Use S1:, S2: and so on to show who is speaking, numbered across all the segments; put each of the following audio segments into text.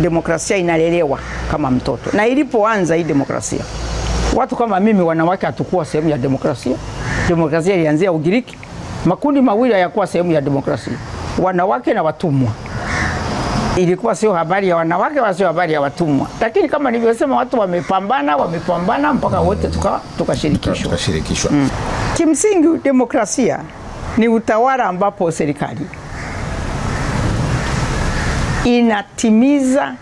S1: demokrasia inalelewa kama mtoto. Na ilipoanza hii demokrasia, watu kama mimi wanawake hatakuwa sehemu ya demokrasia. Demokrasia ilianzia Ugiriki. Makundi mawili hayakuwa sehemu ya demokrasia, wanawake na watumwa. Ilikuwa sio habari ya wanawake wala sio habari ya watumwa. Lakini kama nilivyosema, watu wamepambana mpaka wote tukashirikishwa. Kimsingi demokrasia ni utawala ambapo serikali inatimiza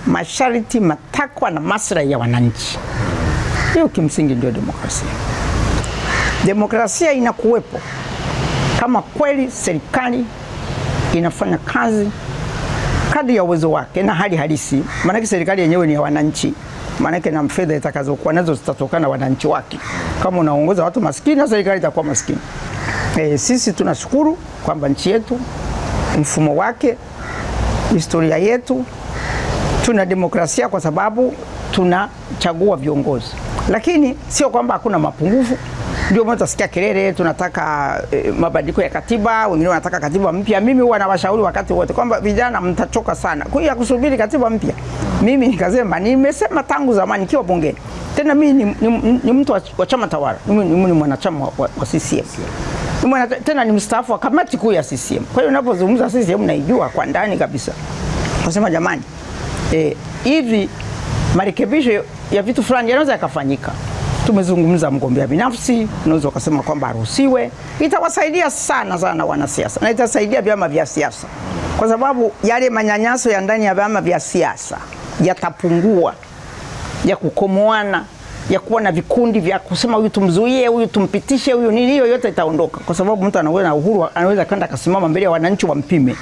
S1: masharti, matakwa na maslahi ya wananchi. Hiyo kimsingi ndio demokrasia. Demokrasia inakuwepo kama kweli serikali inafanya kazi kadri ya uwezo wake na hali halisi. Maana serikali yenyewe ni ya wananchi. Maana na fedha itakazokuwa nazo zitatokana na wananchi wake. Kama unaongoza watu maskini, na serikali itakuwa maskini. Sisi tunashukuru kwamba nchi yetu, mfumo wake, historia yetu, tuna demokrasia kwa sababu tunachagua viongozi. Lakini sio kwamba hakuna mapungufu. Ndio maana tutasikia kelele tunataka mabadiliko ya katiba, wengine wanataka katiba mpya. Mimi huwa nawashauri wakati wote kwamba vijana mtachoka sana kwa hiyo kusubiri katiba mpya. Mimi nikasema, nimesema tangu zamani kiwa bungeni. Tena mimi ni mtu wa chama tawala. Mimi ni mwanachama wa CCM. Tena ni mstaafu wa kamati kuu ya CCM. Kwa hiyo ninapozungumza CCM naijua kwa ndani kabisa. Nasema jamani, hivi marekebisho ya vitu fulani yanaweza yakafanyika. Tumezungumza mgombea binafsi, unaweza kusema kwamba aruhusiwe. Itawasaidia sana wanasiasa na itasaidia vyama vya siasa, kwa sababu yale manyanyaso ya ndani ya vyama vya siasa yatapungua, ya kukomoana, ya kuwa na vikundi vya kusema huyu tumzuie, huyu tumpitishe, huyu nini. Hiyo yote itaondoka, kwa sababu mtu anakuwa na uhuru, anaweza kwenda akasimama mbele ya wananchi wampime.